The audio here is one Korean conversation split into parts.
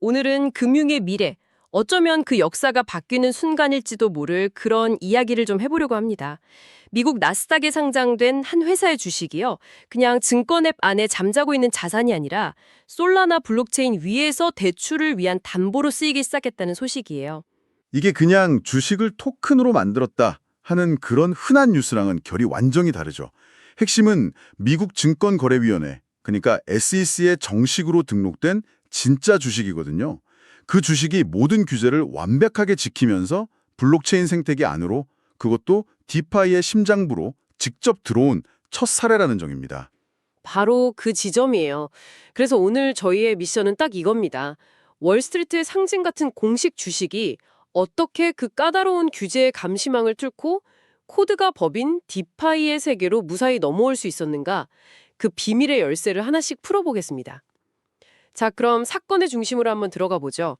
오늘은 금융의 미래, 어쩌면 그 역사가 바뀌는 순간일지도 모를 그런 이야기를 좀 해보려고 합니다. 미국 나스닥에 상장된 한 회사의 주식이요. 그냥 증권 앱 안에 잠자고 있는 자산이 아니라 솔라나 블록체인 위에서 대출을 위한 담보로 쓰이기 시작했다는 소식이에요. 이게 그냥 주식을 토큰으로 만들었다 하는 그런 흔한 뉴스랑은 결이 완전히 다르죠. 핵심은 미국 증권거래위원회, 그러니까 SEC에 정식으로 등록된 진짜 주식이거든요. 그 주식이 모든 규제를 완벽하게 지키면서 블록체인 생태계 안으로, 그것도 디파이의 심장부로 직접 들어온 첫 사례라는 점입니다. 바로 그 지점이에요. 그래서 오늘 저희의 미션은 딱 이겁니다. 월스트리트의 상징 같은 공식 주식이 어떻게 그 까다로운 규제의 감시망을 뚫고 코드가 법인 디파이의 세계로 무사히 넘어올 수 있었는가? 그 비밀의 열쇠를 하나씩 풀어보겠습니다. 자, 그럼 사건의 중심으로 한번 들어가 보죠.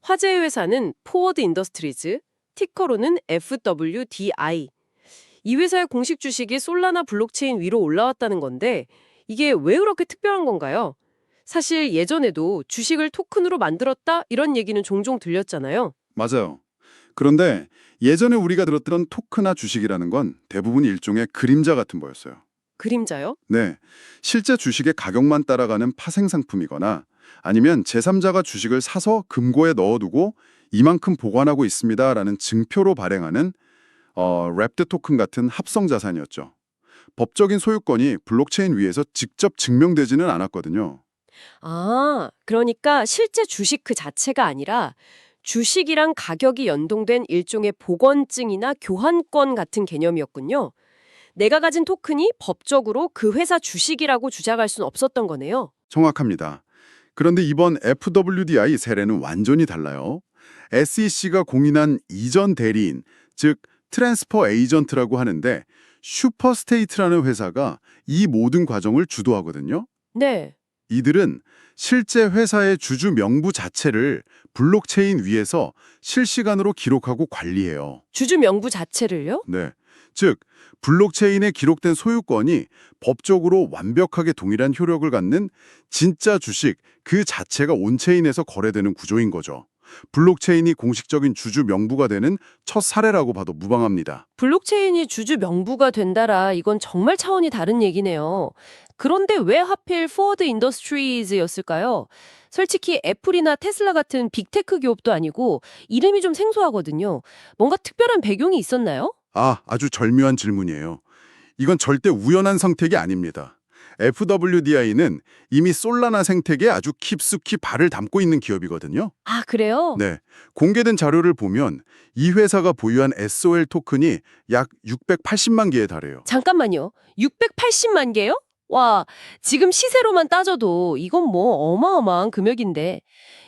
화제의 회사는 포워드 인더스트리즈, 티커로는 FWDI. 이 회사의 공식 주식이 솔라나 블록체인 위로 올라왔다는 건데 이게 왜 그렇게 특별한 건가요? 사실 예전에도 주식을 토큰으로 만들었다 이런 얘기는 종종 들렸잖아요. 맞아요. 그런데 예전에 우리가 들었던 토크나 주식이라는 건 대부분 일종의 그림자 같은 거였어요. 그림자요? 네, 실제 주식의 가격만 따라가는 파생 상품이거나 아니면 제3자가 주식을 사서 금고에 넣어두고 이만큼 보관하고 있습니다라는 증표로 발행하는 랩드 토큰 같은 합성 자산이었죠. 법적인 소유권이 블록체인 위에서 직접 증명되지는 않았거든요. 아, 그러니까 실제 주식 그 자체가 아니라 주식이랑 가격이 연동된 일종의 복원증이나 교환권 같은 개념이었군요. 내가 가진 토큰이 법적으로 그 회사 주식이라고 주장할 수는 없었던 거네요. 정확합니다. 그런데 이번 FWDI 사례는 완전히 달라요. SEC가 공인한 이전 대리인, 즉 트랜스퍼 에이전트라고 하는데 슈퍼스테이트라는 회사가 이 모든 과정을 주도하거든요. 네. 이들은 실제 회사의 주주 명부 자체를 블록체인 위에서 실시간으로 기록하고 관리해요. 주주 명부 자체를요? 네. 즉, 블록체인에 기록된 소유권이 법적으로 완벽하게 동일한 효력을 갖는 진짜 주식 그 자체가 온체인에서 거래되는 구조인 거죠. 블록체인이 공식적인 주주 명부가 되는 첫 사례라고 봐도 무방합니다. 블록체인이 주주 명부가 된다라 이건 정말 차원이 다른 얘기네요. 그런데 왜 하필 포워드 인더스트리즈였을까요? 솔직히 애플이나 테슬라 같은 빅테크 기업도 아니고 이름이 좀 생소하거든요. 뭔가 특별한 배경이 있었나요? 아주 절묘한 질문이에요. 이건 절대 우연한 선택이 아닙니다. FWDI는 이미 솔라나 생태계에 아주 깊숙이 발을 담고 있는 기업이거든요. 아, 그래요? 네, 공개된 자료를 보면 이 회사가 보유한 SOL 토큰이 약 680만 개에 달해요. 잠깐만요. 680만 개요? 와, 지금 시세로만 따져도 이건 뭐 어마어마한 금액인데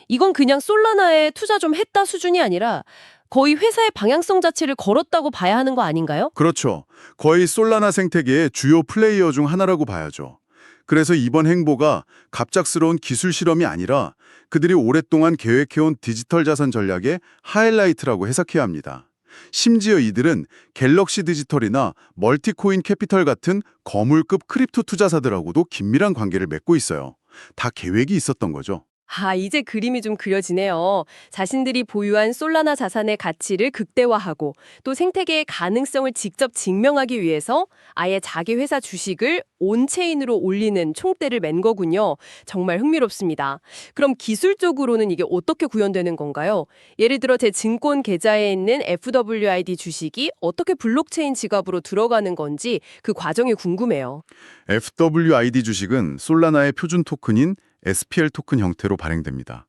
이건 그냥 솔라나에 투자 좀 했다 수준이 아니라 거의 회사의 방향성 자체를 걸었다고 봐야 하는 거 아닌가요? 그렇죠. 거의 솔라나 생태계의 주요 플레이어 중 하나라고 봐야죠. 그래서 이번 행보가 갑작스러운 기술 실험이 아니라 그들이 오랫동안 계획해온 디지털 자산 전략의 하이라이트라고 해석해야 합니다. 심지어 이들은 갤럭시 디지털이나 멀티코인 캐피털 같은 거물급 크립토 투자사들하고도 긴밀한 관계를 맺고 있어요. 다 계획이 있었던 거죠. 아, 이제 그림이 좀 그려지네요. 자신들이 보유한 솔라나 자산의 가치를 극대화하고 또 생태계의 가능성을 직접 증명하기 위해서 아예 자기 회사 주식을 온체인으로 올리는 총대를 맨 거군요. 정말 흥미롭습니다. 그럼 기술적으로는 이게 어떻게 구현되는 건가요? 예를 들어 제 증권 계좌에 있는 FWID 주식이 어떻게 블록체인 지갑으로 들어가는 건지 그 과정이 궁금해요. FWID 주식은 솔라나의 표준 토큰인 SPL 토큰 형태로 발행됩니다.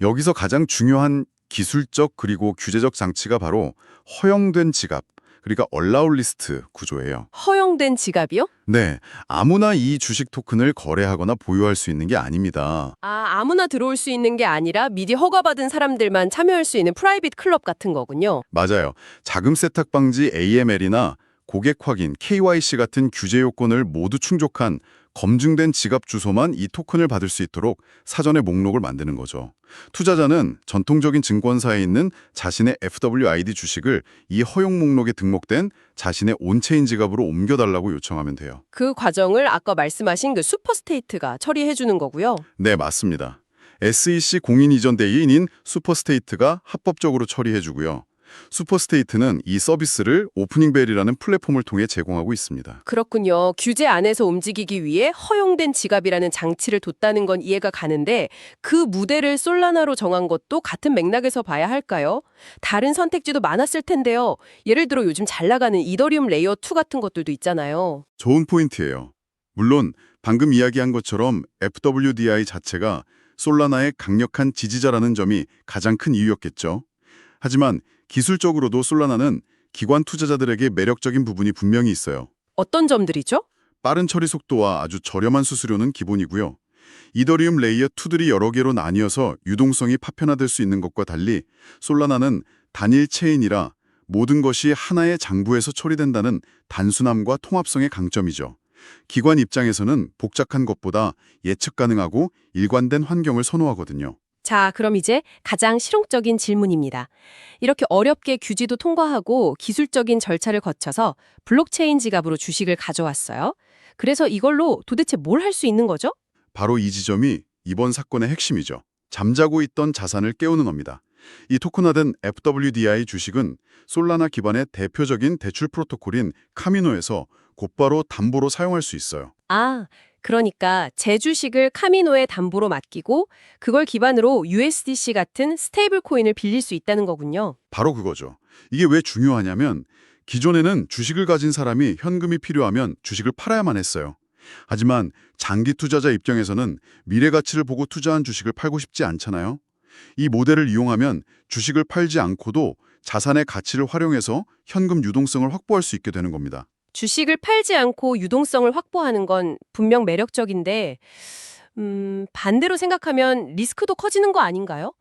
여기서 가장 중요한 기술적 그리고 규제적 장치가 바로 허용된 지갑, 그러니까 얼라울 리스트 구조예요. 허용된 지갑이요? 네, 아무나 이 주식 토큰을 거래하거나 보유할 수 있는 게 아닙니다. 아, 아무나 들어올 수 있는 게 아니라 미리 허가받은 사람들만 참여할 수 있는 프라이빗 클럽 같은 거군요. 맞아요. 자금 세탁 방지 AML이나 고객 확인 KYC 같은 규제 요건을 모두 충족한 검증된 지갑 주소만 이 토큰을 받을 수 있도록 사전에 목록을 만드는 거죠. 투자자는 전통적인 증권사에 있는 자신의 FWID 주식을 이 허용 목록에 등록된 자신의 온체인 지갑으로 옮겨달라고 요청하면 돼요. 그 과정을 아까 말씀하신 그 슈퍼스테이트가 처리해 주는 거고요. 네, 맞습니다. SEC 공인 이전 대리인인 슈퍼스테이트가 합법적으로 처리해주고요. 슈퍼스테이트는 이 서비스를 오프닝벨이라는 플랫폼을 통해 제공하고 있습니다. 그렇군요. 규제 안에서 움직이기 위해 허용된 지갑이라는 장치를 뒀다는 건 이해가 가는데 그 무대를 솔라나로 정한 것도 같은 맥락에서 봐야 할까요? 다른 선택지도 많았을 텐데요. 예를 들어 요즘 잘 나가는 이더리움 레이어 2 같은 것들도 있잖아요. 좋은 포인트예요. 물론 방금 이야기한 것처럼 FWDI 자체가 솔라나의 강력한 지지자라는 점이 가장 큰 이유였겠죠. 하지만 기술적으로도 솔라나는 기관 투자자들에게 매력적인 부분이 분명히 있어요. 어떤 점들이죠? 빠른 처리 속도와 아주 저렴한 수수료는 기본이고요. 이더리움 레이어 2들이 여러 개로 나뉘어서 유동성이 파편화될 수 있는 것과 달리 솔라나는 단일 체인이라 모든 것이 하나의 장부에서 처리된다는 단순함과 통합성의 강점이죠. 기관 입장에서는 복잡한 것보다 예측 가능하고 일관된 환경을 선호하거든요. 자, 그럼 이제 가장 실용적인 질문입니다. 이렇게 어렵게 규제도 통과하고 기술적인 절차를 거쳐서 블록체인 지갑으로 주식을 가져왔어요. 그래서 이걸로 도대체 뭘 할 수 있는 거죠? 바로 이 지점이 이번 사건의 핵심이죠. 잠자고 있던 자산을 깨우는 겁니다. 이 토큰화된 FWDI 주식은 솔라나 기반의 대표적인 대출 프로토콜인 카미노에서 곧바로 담보로 사용할 수 있어요. 아, 그러니까 제 주식을 카미노에 담보로 맡기고 그걸 기반으로 USDC 같은 스테이블 코인을 빌릴 수 있다는 거군요. 바로 그거죠. 이게 왜 중요하냐면 기존에는 주식을 가진 사람이 현금이 필요하면 주식을 팔아야만 했어요. 하지만 장기 투자자 입장에서는 미래 가치를 보고 투자한 주식을 팔고 싶지 않잖아요. 이 모델을 이용하면 주식을 팔지 않고도 자산의 가치를 활용해서 현금 유동성을 확보할 수 있게 되는 겁니다. 주식을 팔지 않고 유동성을 확보하는 건 분명 매력적인데, 반대로 생각하면 리스크도 커지는 거 아닌가요?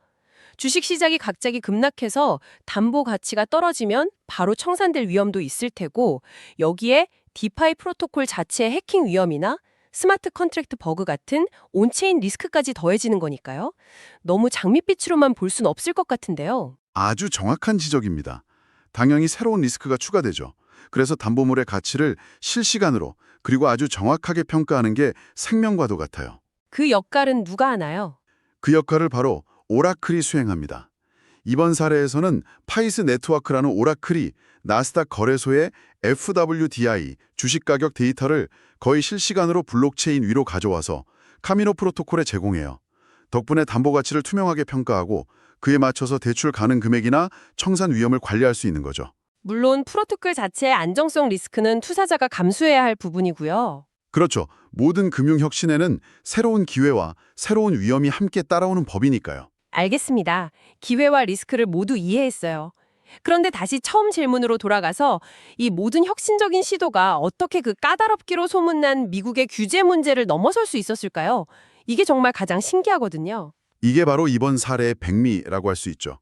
주식 시장이 갑자기 급락해서 담보 가치가 떨어지면 바로 청산될 위험도 있을 테고, 여기에 디파이 프로토콜 자체의 해킹 위험이나 스마트 컨트랙트 버그 같은 온체인 리스크까지 더해지는 거니까요. 너무 장밋빛으로만 볼 순 없을 것 같은데요. 아주 정확한 지적입니다. 당연히 새로운 리스크가 추가되죠. 그래서 담보물의 가치를 실시간으로 그리고 아주 정확하게 평가하는 게 생명과도 같아요. 그 역할은 누가 하나요? 그 역할을 바로 오라클이 수행합니다. 이번 사례에서는 파이스 네트워크라는 오라클이 나스닥 거래소의 FWDI 주식 가격 데이터를 거의 실시간으로 블록체인 위로 가져와서 카미노 프로토콜에 제공해요. 덕분에 담보 가치를 투명하게 평가하고 그에 맞춰서 대출 가능 금액이나 청산 위험을 관리할 수 있는 거죠. 물론 프로토콜 자체의 안정성 리스크는 투자자가 감수해야 할 부분이고요. 그렇죠. 모든 금융 혁신에는 새로운 기회와 새로운 위험이 함께 따라오는 법이니까요. 알겠습니다. 기회와 리스크를 모두 이해했어요. 그런데 다시 처음 질문으로 돌아가서 이 모든 혁신적인 시도가 어떻게 그 까다롭기로 소문난 미국의 규제 문제를 넘어설 수 있었을까요? 이게 정말 가장 신기하거든요. 이게 바로 이번 사례의 백미라고 할 수 있죠.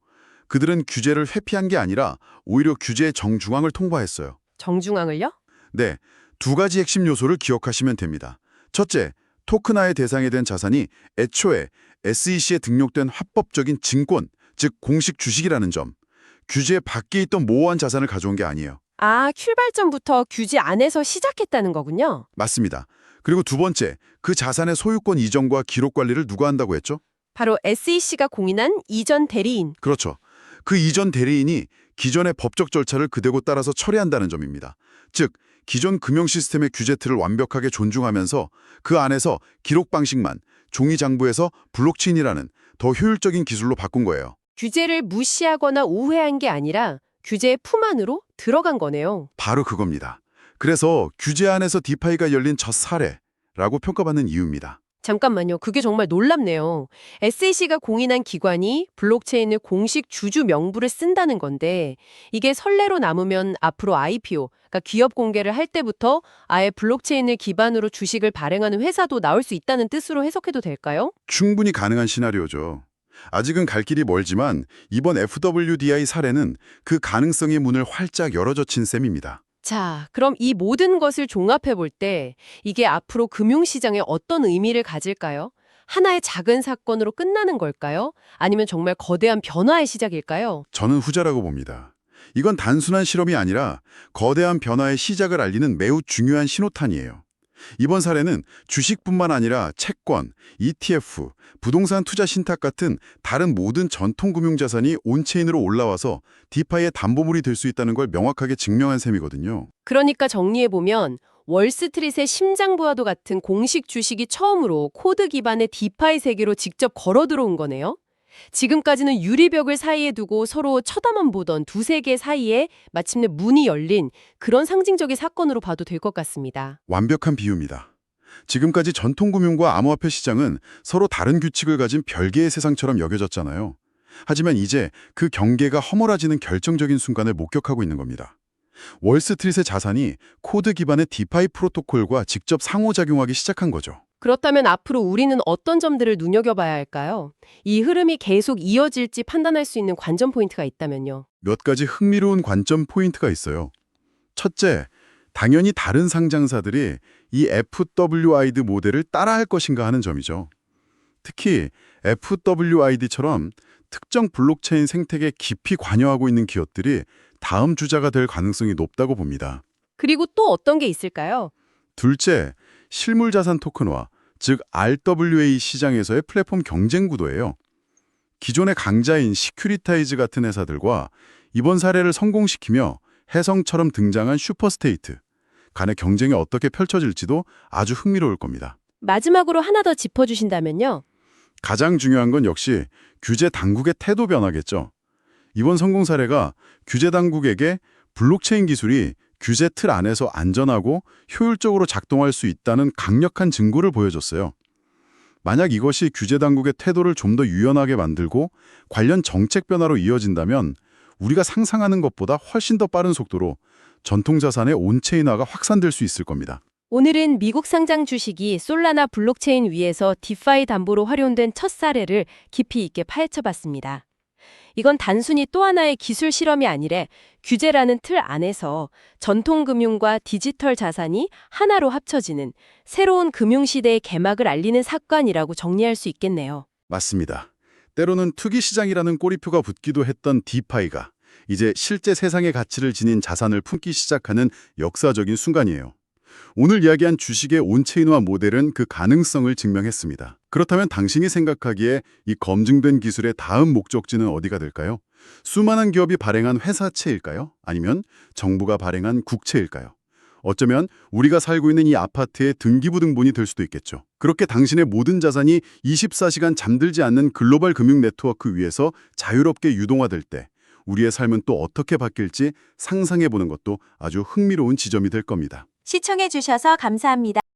그들은 규제를 회피한 게 아니라 오히려 규제의 정중앙을 통과했어요. 정중앙을요? 네, 두 가지 핵심 요소를 기억하시면 됩니다. 첫째, 토큰화의 대상이 된 자산이 애초에 SEC에 등록된 합법적인 증권, 즉 공식 주식이라는 점. 규제 밖에 있던 모호한 자산을 가져온 게 아니에요. 아, 출발점부터 규제 안에서 시작했다는 거군요. 맞습니다. 그리고 두 번째, 그 자산의 소유권 이전과 기록 관리를 누가 한다고 했죠? 바로 SEC가 공인한 이전 대리인. 그렇죠. 그 이전 대리인이 기존의 법적 절차를 그대로 따라서 처리한다는 점입니다. 즉, 기존 금융 시스템의 규제 틀을 완벽하게 존중하면서 그 안에서 기록 방식만 종이 장부에서 블록체인이라는 더 효율적인 기술로 바꾼 거예요. 규제를 무시하거나 우회한 게 아니라 규제의 품 안으로 들어간 거네요. 바로 그겁니다. 그래서 규제 안에서 디파이가 열린 첫 사례라고 평가받는 이유입니다. 잠깐만요. 그게 정말 놀랍네요. SEC가 공인한 기관이 블록체인을 공식 주주 명부를 쓴다는 건데 이게 선례로 남으면 앞으로 IPO, 그러니까 기업 공개를 할 때부터 아예 블록체인을 기반으로 주식을 발행하는 회사도 나올 수 있다는 뜻으로 해석해도 될까요? 충분히 가능한 시나리오죠. 아직은 갈 길이 멀지만 이번 FWDI 사례는 그 가능성의 문을 활짝 열어젖힌 셈입니다. 자, 그럼 이 모든 것을 종합해 볼 때 이게 앞으로 금융시장에 어떤 의미를 가질까요? 하나의 작은 사건으로 끝나는 걸까요? 아니면 정말 거대한 변화의 시작일까요? 저는 후자라고 봅니다. 이건 단순한 실험이 아니라 거대한 변화의 시작을 알리는 매우 중요한 신호탄이에요. 이번 사례는 주식뿐만 아니라 채권, ETF, 부동산 투자 신탁 같은 다른 모든 전통 금융자산이 온체인으로 올라와서 디파이의 담보물이 될 수 있다는 걸 명확하게 증명한 셈이거든요. 그러니까 정리해보면 월스트릿의 심장부와도 같은 공식 주식이 처음으로 코드 기반의 디파이 세계로 직접 걸어 들어온 거네요. 지금까지는 유리벽을 사이에 두고 서로 쳐다만 보던 두세 개 사이에 마침내 문이 열린 그런 상징적인 사건으로 봐도 될 것 같습니다. 완벽한 비유입니다. 지금까지 전통금융과 암호화폐 시장은 서로 다른 규칙을 가진 별개의 세상처럼 여겨졌잖아요. 하지만 이제 그 경계가 허물어지는 결정적인 순간을 목격하고 있는 겁니다. 월스트릿의 자산이 코드 기반의 디파이 프로토콜과 직접 상호작용하기 시작한 거죠. 그렇다면 앞으로 우리는 어떤 점들을 눈여겨봐야 할까요? 이 흐름이 계속 이어질지 판단할 수 있는 관전 포인트가 있다면요. 몇 가지 흥미로운 관점 포인트가 있어요. 첫째, 당연히 다른 상장사들이 이 FWID 모델을 따라할 것인가 하는 점이죠. 특히 FWID처럼 특정 블록체인 생태계에 깊이 관여하고 있는 기업들이 다음 주자가 될 가능성이 높다고 봅니다. 그리고 또 어떤 게 있을까요? 둘째, 실물자산 토큰화, 즉 RWA 시장에서의 플랫폼 경쟁 구도예요. 기존의 강자인 시큐리타이즈 같은 회사들과 이번 사례를 성공시키며 혜성처럼 등장한 슈퍼스테이트 간의 경쟁이 어떻게 펼쳐질지도 아주 흥미로울 겁니다. 마지막으로 하나 더 짚어주신다면요. 가장 중요한 건 역시 규제 당국의 태도 변화겠죠. 이번 성공 사례가 규제 당국에게 블록체인 기술이 규제 틀 안에서 안전하고 효율적으로 작동할 수 있다는 강력한 증거를 보여줬어요. 만약 이것이 규제 당국의 태도를 좀 더 유연하게 만들고 관련 정책 변화로 이어진다면 우리가 상상하는 것보다 훨씬 더 빠른 속도로 전통자산의 온체인화가 확산될 수 있을 겁니다. 오늘은 미국 상장 주식이 솔라나 블록체인 위에서 디파이 담보로 활용된 첫 사례를 깊이 있게 파헤쳐봤습니다. 이건 단순히 또 하나의 기술 실험이 아니라 규제라는 틀 안에서 전통 금융과 디지털 자산이 하나로 합쳐지는 새로운 금융시대의 개막을 알리는 사건이라고 정리할 수 있겠네요. 맞습니다. 때로는 투기 시장이라는 꼬리표가 붙기도 했던 디파이가 이제 실제 세상의 가치를 지닌 자산을 품기 시작하는 역사적인 순간이에요. 오늘 이야기한 주식의 온체인화 모델은 그 가능성을 증명했습니다. 그렇다면 당신이 생각하기에 이 검증된 기술의 다음 목적지는 어디가 될까요? 수많은 기업이 발행한 회사채일까요? 아니면 정부가 발행한 국채일까요? 어쩌면 우리가 살고 있는 이 아파트의 등기부등본이 될 수도 있겠죠. 그렇게 당신의 모든 자산이 24시간 잠들지 않는 글로벌 금융 네트워크 위에서 자유롭게 유동화될 때 우리의 삶은 또 어떻게 바뀔지 상상해보는 것도 아주 흥미로운 지점이 될 겁니다. 시청해주셔서 감사합니다.